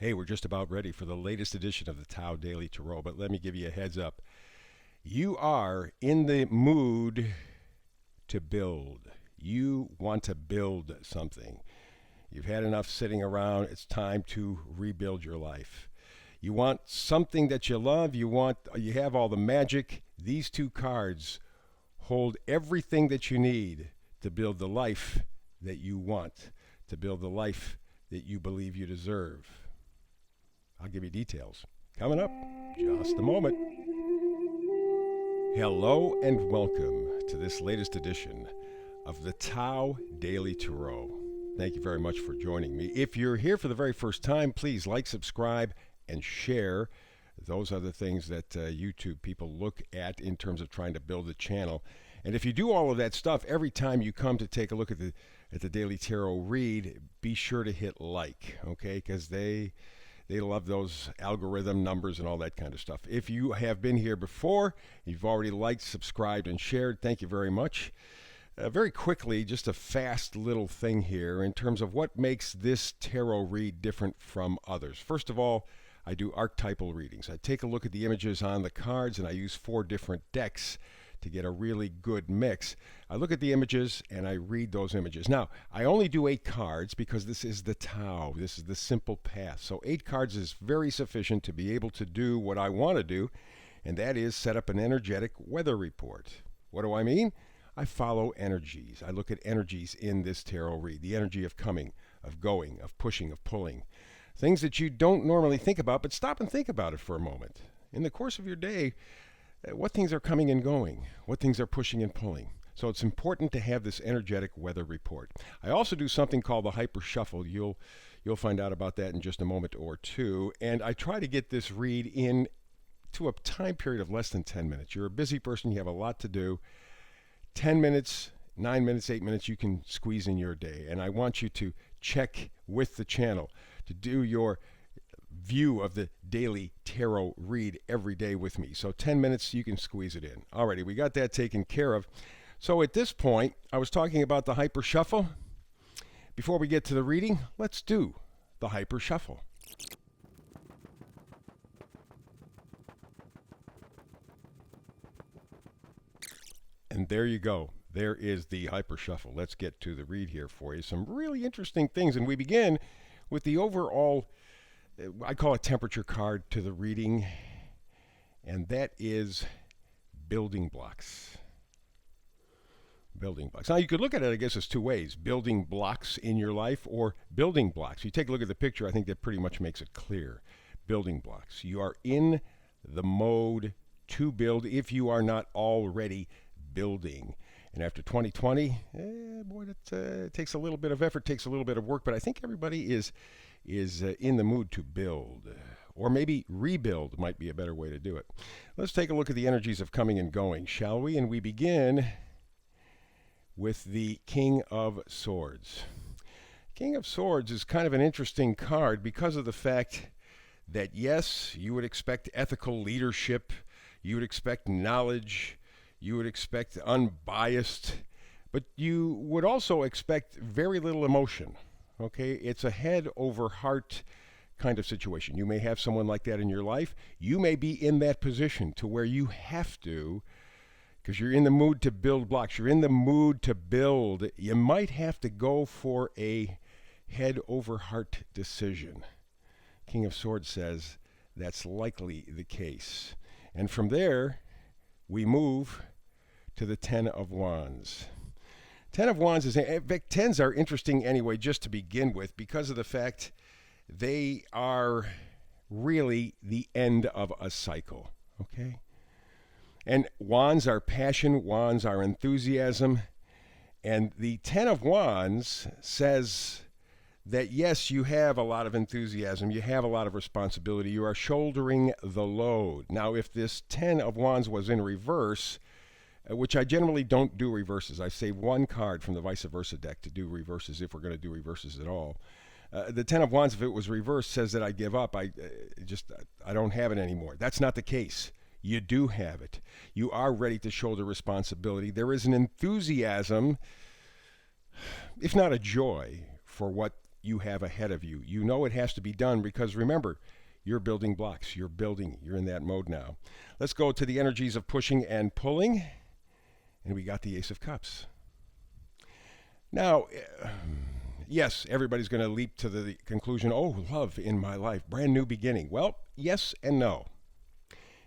Hey, we're just about ready for the latest edition of the Tao Daily Tarot, but let me give you a heads up. You are in the mood to build. You want to build something. You've had enough sitting around. It's time to rebuild your life. You want something that you love. You have all the magic. These two cards hold everything that you need to build the life that you want, to build the life that you believe you deserve. I'll give you details coming up just a moment. Hello and welcome to this latest edition of the Tao Daily Tarot. Thank you very much for joining me. If you're here for the very first time, please like, subscribe, and share. Those are the things that YouTube people look at in terms of trying to build a channel. And if you do all of that stuff, every time you come to take a look at the Daily Tarot read, be sure to hit like, okay? Because they love those algorithm numbers and all that kind of stuff. If you have been here before, you've already liked, subscribed, and shared, thank you very much. Very quickly, just a fast little thing here in terms of what makes this tarot read different from others. First of all, I do archetypal readings. I take a look at the images on the cards and I use 4 different decks to get a really good mix. I look at the images and I read those images. Now, I only do 8 cards because this is the Tao. This is the simple path. So 8 cards is very sufficient to be able to do what I want to do, and that is set up an energetic weather report. What do I mean? I follow energies. I look at energies in this tarot read. The energy of coming, of going, of pushing, of pulling. Things that you don't normally think about, but stop and think about it for a moment. In the course of your day, what things are coming and going? What things are pushing and pulling? So it's important to have this energetic weather report. I also do something called the hyper shuffle. You'll find out about that in just a moment or two. And I try to get this read in to a time period of less than 10 minutes. You're a busy person. You have a lot to do. 10 minutes, 9 minutes, 8 minutes, you can squeeze in your day. And I want you to check with the channel to do your view of the daily tarot read every day with me. So 10 minutes, you can squeeze it in. Alrighty, we got that taken care of. So at this point, I was talking about the hyper shuffle. Before we get to the reading, let's do the hyper shuffle. And there you go. There is the hyper shuffle. Let's get to the read here for you. Some really interesting things. And we begin with the overall, I call it temperature card to the reading. And that is building blocks. Building blocks. Now you could look at it, I guess, as 2 ways. Building blocks in your life or building blocks. You take a look at the picture, I think that pretty much makes it clear. Building blocks. You are in the mode to build if you are not already building. And after 2020, boy, that takes a little bit of effort, takes a little bit of work, but I think everybody is in the mood to build. Or maybe rebuild might be a better way to do it. Let's take a look at the energies of coming and going, shall we? And we begin with the King of Swords. King of Swords is kind of an interesting card because of the fact that, yes, you would expect ethical leadership, you would expect knowledge, you would expect unbiased, but you would also expect very little emotion, okay? It's a head over heart kind of situation. You may have someone like that in your life. You may be in that position to where you have to, because you're in the mood to build blocks. You're in the mood to build. You might have to go for a head over heart decision. King of Swords says that's likely the case. And from there, we move to the 10 of Wands. 10 of Wands is, in fact, 10s are interesting anyway, just to begin with, because of the fact they are really the end of a cycle, okay? And Wands are passion, Wands are enthusiasm, and the 10 of Wands says that yes, you have a lot of enthusiasm, you have a lot of responsibility, you are shouldering the load. Now, if this 10 of Wands was in reverse, which I generally don't do reverses. I save 1 card from the vice versa deck to do reverses if we're going to do reverses at all. The 10 of Wands, if it was reversed, says that I give up. I don't have it anymore. That's not the case. You do have it. You are ready to shoulder responsibility. There is an enthusiasm, if not a joy, for what you have ahead of you. You know it has to be done because remember, you're building blocks. You're in that mode now. Let's go to the energies of pushing and pulling. And we got the Ace of Cups. Now, yes, everybody's going to leap to the conclusion, oh, love in my life, brand new beginning. Well, yes and no.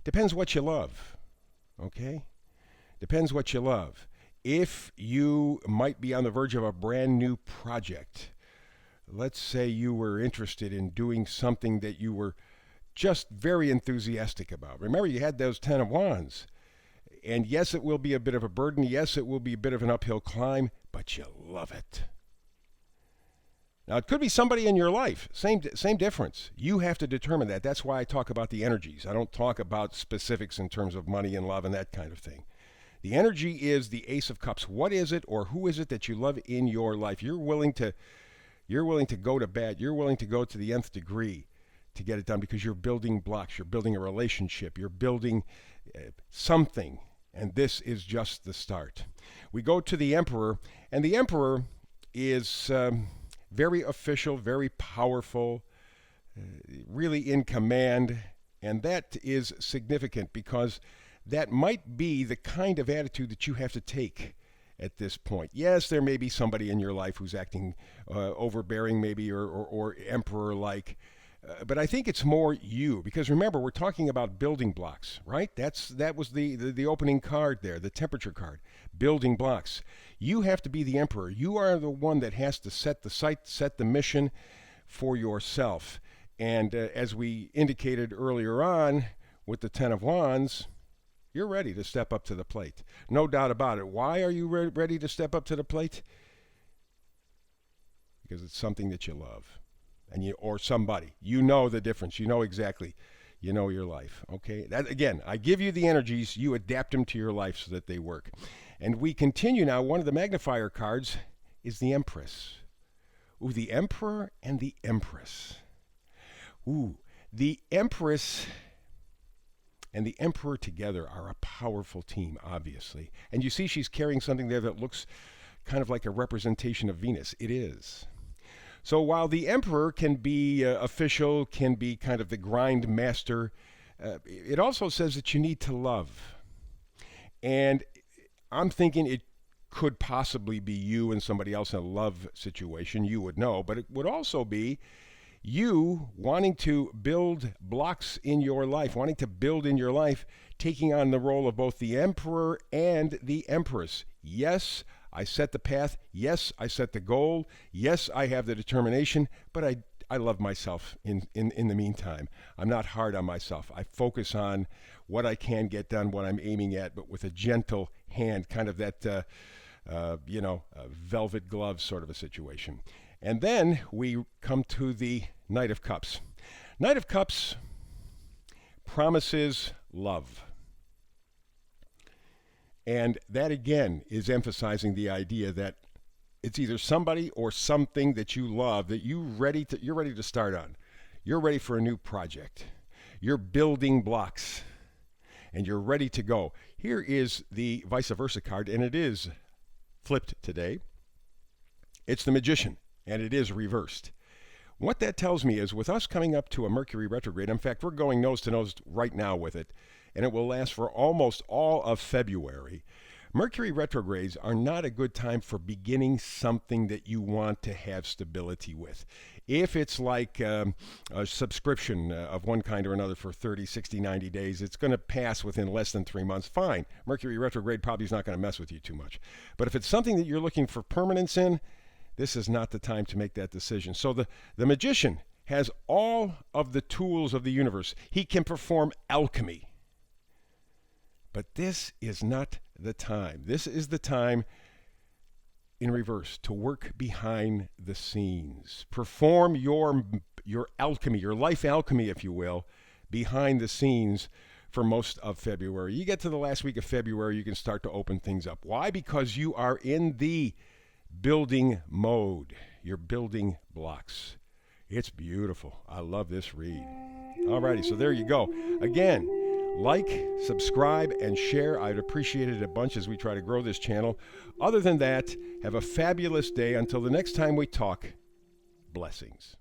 Depends what you love, okay? Depends what you love. If you might be on the verge of a brand new project, let's say you were interested in doing something that you were just very enthusiastic about. Remember, you had those 10 of Wands. And yes, it will be a bit of a burden. Yes, it will be a bit of an uphill climb, but you love it. Now, it could be somebody in your life. Same difference. You have to determine that. That's why I talk about the energies. I don't talk about specifics in terms of money and love and that kind of thing. The energy is the Ace of Cups. What is it or who is it that you love in your life? You're willing to go to bat. You're willing to go to the nth degree to get it done because you're building blocks. You're building a relationship. You're building something. And this is just the start. We go to the Emperor, and the Emperor is very official, very powerful, really in command, and that is significant because that might be the kind of attitude that you have to take at this point. Yes, there may be somebody in your life who's acting overbearing maybe or emperor-like, but I think it's more you, because remember, we're talking about building blocks, right? That was the opening card there, the temperature card, building blocks. You have to be the emperor. You are the one that has to set the sight, set the mission for yourself. And as we indicated earlier on with the 10 of Wands, you're ready to step up to the plate. No doubt about it. Why are you ready to step up to the plate? Because it's something that you love. Or somebody. You know the difference. You know exactly. You know your life. Okay? That, again, I give you the energies. You adapt them to your life so that they work. And we continue now. One of the magnifier cards is the Empress. Ooh, the Emperor and the Empress. Ooh, the Empress and the Emperor together are a powerful team, obviously. And you see she's carrying something there that looks kind of like a representation of Venus. It is. So while the Emperor can be official, can be kind of the grind master, it also says that you need to love. And I'm thinking it could possibly be you and somebody else in a love situation. You would know. But it would also be you wanting to build blocks in your life, wanting to build in your life, taking on the role of both the Emperor and the Empress. Yes, I set the path. Yes, I set the goal. Yes, I have the determination, but I love myself in the meantime. I'm not hard on myself. I focus on what I can get done, what I'm aiming at, but with a gentle hand, kind of that, velvet glove sort of a situation. And then we come to the Knight of Cups. Knight of Cups promises love. And that, again, is emphasizing the idea that it's either somebody or something that you love that you're ready to start on. You're ready for a new project. You're building blocks, and you're ready to go. Here is the vice versa card, and it is flipped today. It's the Magician, and it is reversed. What that tells me is with us coming up to a Mercury retrograde, in fact, we're going nose to nose right now with it, and it will last for almost all of February. Mercury retrogrades are not a good time for beginning something that you want to have stability with. If it's like a subscription of one kind or another for 30, 60, 90 days, it's going to pass within less than 3 months. Fine. Mercury retrograde probably is not going to mess with you too much. But if it's something that you're looking for permanence in, this is not the time to make that decision. So the Magician has all of the tools of the universe. He can perform alchemy. But this is not the time. This is the time, in reverse, to work behind the scenes. Perform your alchemy, your life alchemy, if you will, behind the scenes for most of February. You get to the last week of February, you can start to open things up. Why? Because you are in the building mode. You're building blocks. It's beautiful. I love this read. Alrighty, so there you go. Again, like, subscribe, and share. I'd appreciate it a bunch as we try to grow this channel. Other than that, have a fabulous day. Until the next time we talk, Blessings.